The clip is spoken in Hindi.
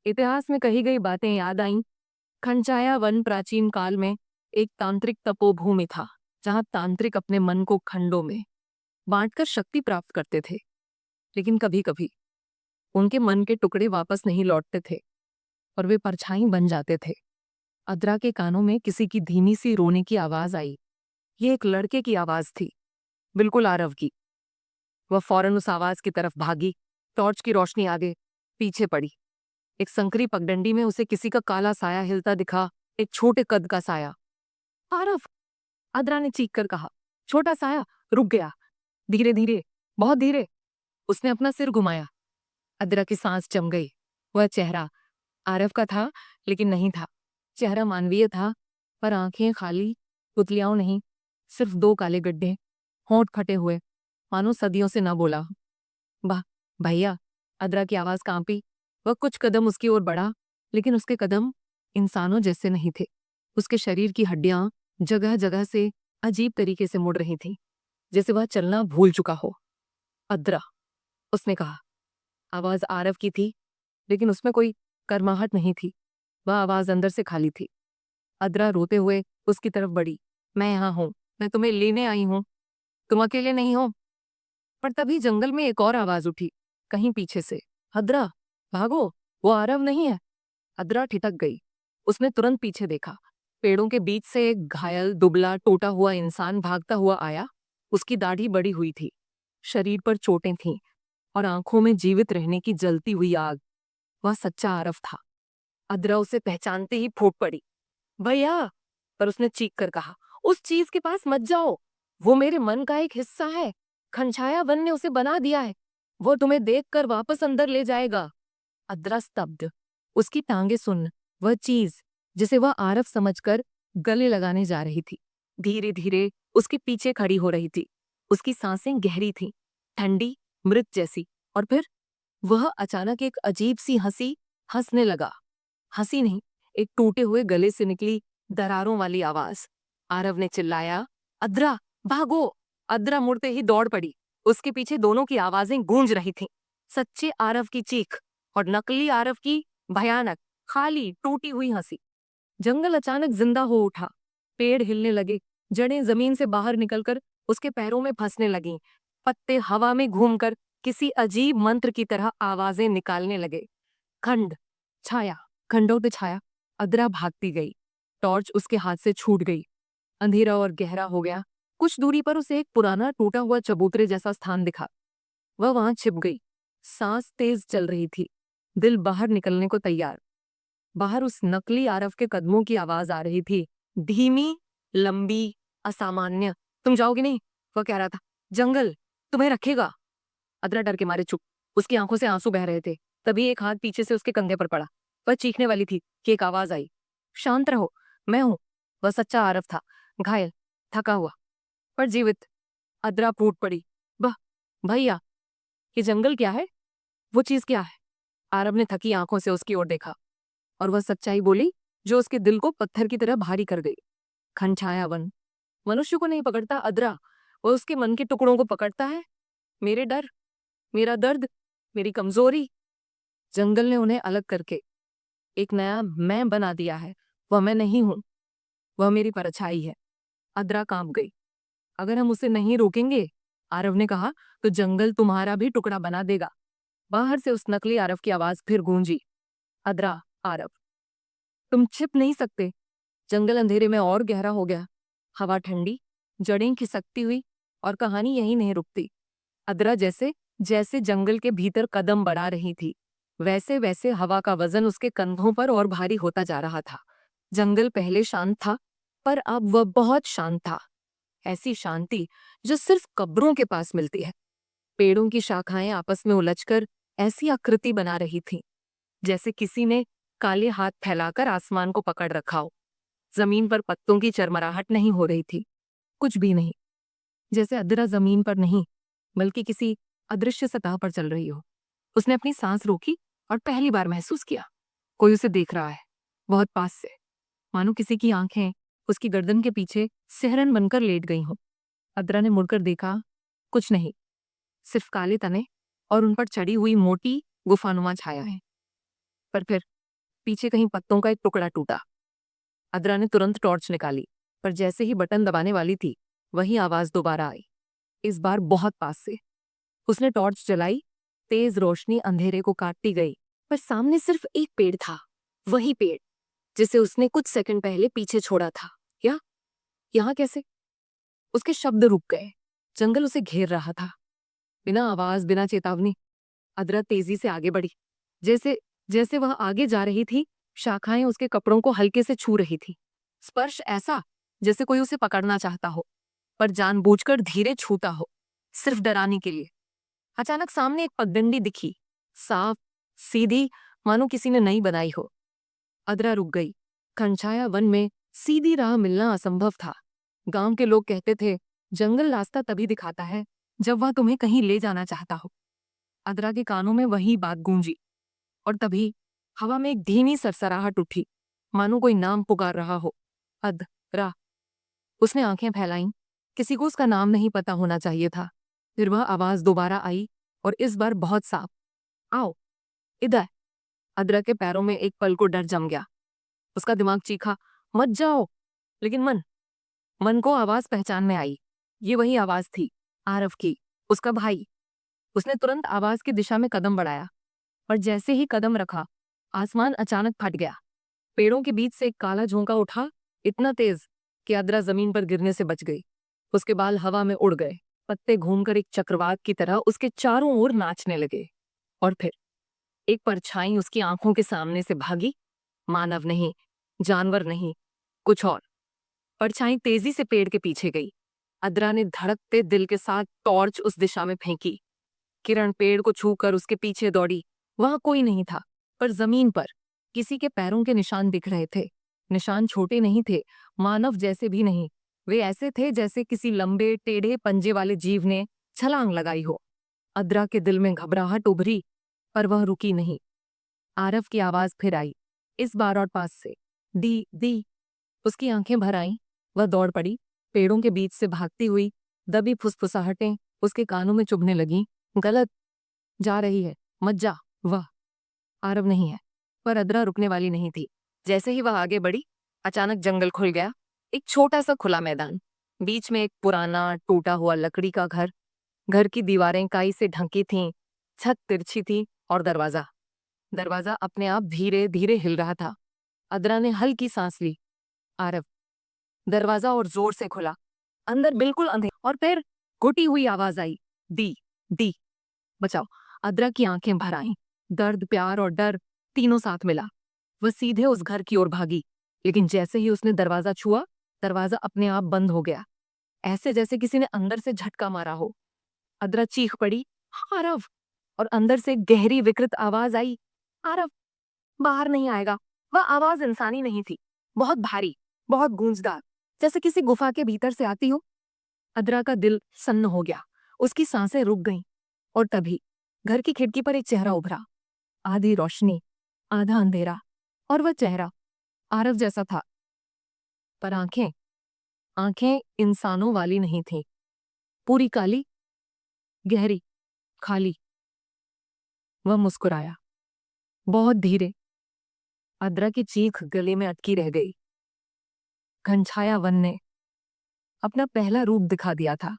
इतिहास में कही गई बातें याद आईं। खनचाया वन प्राचीन काल में एक तांत्रिक तपोभूमि था, जहां तांत्रिक अपने मन को खंडों में बांटकर शक्ति प्राप्त करते थे। लेकिन कभी कभी उनके मन के टुकड़े वापस नहीं लौटते थे और वे परछाई बन जाते थे। अद्रा के कानों में किसी की धीमी सी रोने की आवाज आई। ये एक लड़के की आवाज थी, बिल्कुल आरव की। वह फौरन उस आवाज की तरफ भागी। टॉर्च की रोशनी आगे पीछे पड़ी। एक संकरी पगडंडी में उसे किसी का काला साया हिलता दिखा, एक छोटे कद का साया। आरव! अदरा ने चीख कर कहा। छोटा साया रुक गया। धीरे धीरे, बहुत धीरे। उसने अपना सिर घुमाया। अदरा की सांस जम गई। वह चेहरा आरव का था, लेकिन नहीं था। चेहरा मानवीय था, पर आंखें खाली, पुतलियाओं नहीं, सिर्फ दो काले गड्ढे, होंठ फटे हुए, मानो सदियों से न बोला। वाह भैया! अदरा की आवाज कांपी। वह कुछ कदम उसकी ओर बढ़ा, लेकिन उसके कदम इंसानों जैसे नहीं थे। उसके शरीर की हड्डियां जगह जगह से अजीब तरीके से मुड़ रही थीं, जैसे वह चलना भूल चुका हो। अदरा, उसने कहा। आवाज आरव की थी, लेकिन उसमें कोई गर्माहट नहीं थी। वह आवाज अंदर से खाली थी। अदरा रोते हुए उसकी तरफ बढ़ी। मैं यहाँ हूं, मैं तुम्हें लेने आई हूं, तुम अकेले नहीं हो। पर तभी जंगल में एक और आवाज उठी, कहीं पीछे से। अदरा, भागो, वो आरव नहीं है। अदरा ठिठक गई। उसने तुरंत पीछे देखा। पेड़ों के बीच से एक घायल, दुबला, टूटा हुआ इंसान भागता हुआ आया। उसकी दाढ़ी बड़ी हुई थी, शरीर पर चोटें थीं और आंखों में जीवित रहने की जलती हुई आग। वह सच्चा आरव था। अदरा उसे पहचानते ही फूट पड़ी। भैया! पर उसने चीख कर कहा, उस चीज के पास मत जाओ। वो मेरे मन का एक हिस्सा है। खनछाया वन ने उसे बना दिया है। वो तुम्हें देखकर वापस अंदर ले जाएगा। अदरा स्तब्ध। उसकी टांगे सुन, वह चीज जिसे वह आरव समझकर गले लगाने जा रही थी, धीरे धीरे उसके पीछे खड़ी हो रही थी। उसकी सांसें गहरी थीं, ठंडी, मृत जैसी। और फिर वह अचानक एक अजीब सी हंसी हंसने लगा। हंसी नहीं, एक टूटे हुए गले से निकली दरारों वाली आवाज। आरव ने चिल्लाया, अद्रा, भागो! अद्रा मुड़ते ही दौड़ पड़ी। उसके पीछे दोनों की आवाजें गूंज रही थीं। सच्चे आरव की चीख और नकली आरव की भयानक, खाली, टूटी हुई हंसी। जंगल अचानक जिंदा हो उठा। पेड़ हिलने लगे, जड़ें जमीन से बाहर निकलकर उसके पैरों में फंसने लगीं। पत्ते हवा में घूमकर किसी अजीब मंत्र की तरह आवाजें निकालने लगे। खंड, छाया, खंडों पे छाया। अदरा भागती गई। टॉर्च उसके हाथ से छूट गई। अंधेरा और गहरा हो गया। कुछ दूरी पर उसे एक पुराना टूटा हुआ चबूतरे जैसा स्थान दिखा। वह वहां छिप गई। सांस तेज चल रही थी, दिल बाहर निकलने को तैयार। बाहर उस नकली आरव के कदमों की आवाज आ रही थी, धीमी, लंबी, असामान्य। तुम जाओगे नहीं, वह कह रहा था। जंगल तुम्हें रखेगा। अदरा डर के मारे चुप। उसकी आंखों से आंसू बह रहे थे। तभी एक हाथ पीछे से उसके कंधे पर पड़ा। वह चीखने वाली थी कि एक आवाज आई, शांत रहो, मैं हूं। वह सच्चा आरव था, घायल, थका हुआ, पर जीवित। अदरा फूट पड़ी। वह भैया, ये जंगल क्या है? वो चीज क्या है? आरव ने थकी आंखों से उसकी ओर देखा और वह सच्चाई बोली जो उसके दिल को पत्थर की तरह भारी कर गई। खनछाया वन मनुष्य को नहीं पकड़ता अदरा, वह उसके मन के टुकड़ों को पकड़ता है। मेरे डर, मेरा दर्द, मेरी कमजोरी। जंगल ने उन्हें अलग करके एक नया मैं बना दिया है। वह मैं नहीं हूं, वह मेरी परछाई है। अदरा कांप गई। अगर हम उसे नहीं रोकेंगे, आरव ने कहा, तो जंगल तुम्हारा भी टुकड़ा बना देगा। बाहर से उस नकली आरव की आवाज फिर गूंजी, अदरा, आरव, तुम छिप नहीं सकते। जंगल अंधेरे में और गहरा हो गया। हवा ठंडी, जड़ें खिसकती हुई, और कहानी यहीं नहीं रुकती। अदरा जैसे जैसे जंगल के भीतर कदम बढ़ा रही थी, वैसे वैसे हवा का वजन उसके कंधों पर और भारी होता जा रहा था। जंगल पहले शांत था, पर अब वह बहुत शांत था। ऐसी शांति जो सिर्फ कब्रों के पास मिलती है। पेड़ों की शाखाएं आपस में उलझकर ऐसी आकृति बना रही थीं, जैसे किसी ने काले हाथ फैलाकर आसमान को पकड़ रखा हो। जमीन पर पत्तों की चरमराहट नहीं हो रही थी, कुछ भी नहीं। जैसे अदरा जमीन पर नहीं, बल्कि किसी अदृश्य सतह पर चल रही हो। उसने अपनी सांस रोकी और पहली बार महसूस किया, कोई उसे देख रहा है, बहुत पास से, मानो किसी की आंखें उसकी गर्दन के पीछे सिहरन बनकर लेट गई हों। अदरा ने मुड़कर देखा, कुछ नहीं, सिर्फ काले तने और उन पर चढ़ी हुई मोटी गुफानुमा छाया है। पर फिर पीछे कहीं पत्तों का एक टुकड़ा टूटा। अदरा ने तुरंत टॉर्च निकाली, पर जैसे ही बटन दबाने वाली थी, वही आवाज दोबारा आई, इस बार बहुत पास से। उसने टॉर्च जलाई। तेज रोशनी अंधेरे को काटती गई, पर सामने सिर्फ एक पेड़ था, वही पेड़ जिसे उसने कुछ सेकंड पहले पीछे छोड़ा था। या यहाँ कैसे? उसके शब्द रुक गए। जंगल उसे घेर रहा था, बिना आवाज, बिना चेतावनी। अदरा तेजी से आगे बढ़ी। जैसे जैसे वह आगे जा रही थी, शाखाएं उसके कपड़ों को हल्के से छू रही थी। स्पर्श ऐसा जैसे कोई उसे पकड़ना चाहता हो, पर जानबूझकर धीरे छूता हो, सिर्फ डराने के लिए। अचानक सामने एक पगडंडी दिखी, साफ, सीधी, मानो किसी ने नई बनाई हो। अदरा रुक गई। घनछाया वन में सीधी राह मिलना असंभव था। गांव के लोग कहते थे, जंगल रास्ता तभी दिखाता है जब वह तुम्हें कहीं ले जाना चाहता हो। अदरा के कानों में वही बात गूंजी, और तभी हवा में एक धीमी सरसराहट उठी, मानो कोई नाम पुकार रहा हो। अदरा। उसने आंखें फैलाईं। किसी को उसका नाम नहीं पता होना चाहिए था। फिर वह आवाज दोबारा आई, और इस बार बहुत साफ। आओ, इधर। अदरा के पैरों में एक पल को डर जम गया। उसका दिमाग चीखा, मत जाओ। लेकिन मन को आवाज पहचान में आई। ये वही आवाज थी, आरव की, उसका भाई। उसने तुरंत आवाज की दिशा में कदम बढ़ाया, पर जैसे ही कदम रखा, आसमान अचानक फट गया। पेड़ों के बीच से एक काला झोंका उठा, इतना तेज कि अदरा जमीन पर गिरने से बच गई। उसके बाल हवा में उड़ गए, पत्ते घूमकर एक चक्रवात की तरह उसके चारों ओर नाचने लगे। और फिर एक परछाई उसकी आंखों के सामने से भागी। मानव नहीं, जानवर नहीं, कुछ और। परछाई तेजी से पेड़ के पीछे गई। अदरा ने धड़कते दिल के साथ टॉर्च उस दिशा में फेंकी। किरण पेड़ को छूकर उसके पीछे दौड़ी। वहां कोई नहीं था, पर जमीन पर किसी के पैरों के निशान दिख रहे थे। निशान छोटे नहीं थे, मानव जैसे भी नहीं। वे ऐसे थे जैसे किसी लंबे टेढ़े पंजे वाले जीव ने छलांग लगाई हो। अदरा के दिल में घबराहट उभरी, पर वह रुकी नहीं। आरव की आवाज फिर आई, इस बार और पास से। दी दी। उसकी आंखें भर आईं। वह दौड़ पड़ी। पेड़ों के बीच से भागती हुई दबी फुसफुसाहटें उसके कानों में चुभने लगीं। गलत जा रही है, मत जा। वह आरव नहीं है। पर अदरा रुकने वाली नहीं थी। जैसे ही वह आगे बढ़ी, अचानक जंगल खुल गया। एक छोटा सा खुला मैदान, बीच में एक पुराना टूटा हुआ लकड़ी का घर। घर की दीवारें काई से ढकी थीं, छत तिरछी थी, और दरवाजा अपने आप धीरे धीरे हिल रहा था। अदरा ने हल्की सांस ली। आरव। दरवाजा और जोर से खुला। अंदर बिल्कुल अंधेरा, और फिर घुटी हुई आवाज आई, दी दी, बचाओ। अदरा की आंखें भर आईं। दर्द, प्यार और डर तीनों साथ मिला। वह सीधे उस घर की ओर भागी, लेकिन जैसे ही उसने दरवाजा छुआ, दरवाजा अपने आप बंद हो गया, ऐसे जैसे किसी ने अंदर से झटका मारा हो। अदरा चीख पड़ी, आरव। और अंदर से गहरी विकृत आवाज आई, आरव बाहर नहीं आएगा। वह आवाज इंसानी नहीं थी, बहुत भारी, बहुत गूंजदार, जैसे किसी गुफा के भीतर से आती हो। अदरा का दिल सन्न हो गया। उसकी सांसें रुक गईं। और तभी घर की खिड़की पर एक चेहरा उभरा, आधी रोशनी, आधा अंधेरा। और वह चेहरा आरव जैसा था, पर आंखें आंखें इंसानों वाली नहीं थीं। पूरी काली, गहरी, खाली। वह मुस्कुराया, बहुत धीरे। अदरा की चीख गले में अटकी रह गई। घनछाया वन ने अपना पहला रूप दिखा दिया था।